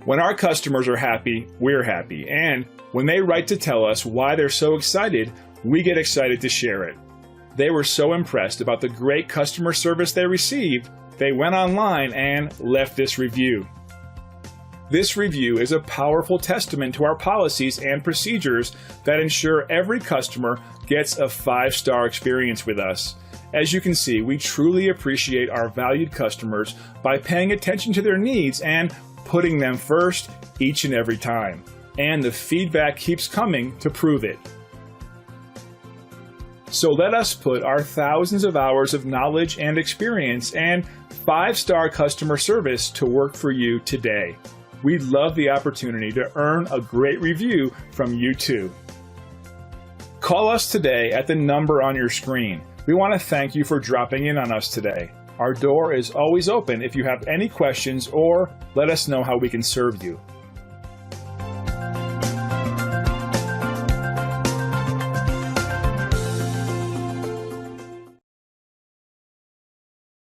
When our customers are happy, we're happy. And when they write to tell us why they're so excited, we get excited to share it. They were so impressed about the great customer service they received, they went online and left this review. This review is a powerful testament to our policies and procedures that ensure every customer gets a 5-star experience with us. As you can see, we truly appreciate our valued customers by paying attention to their needs and putting them first each and every time. And the feedback keeps coming to prove it. So let us put our thousands of hours of knowledge and experience and 5-star customer service to work for you today. We'd love the opportunity to earn a great review from you too. Call us today at the number on your screen. We want to thank you for dropping in on us today. Our door is always open if you have any questions or let us know how we can serve you.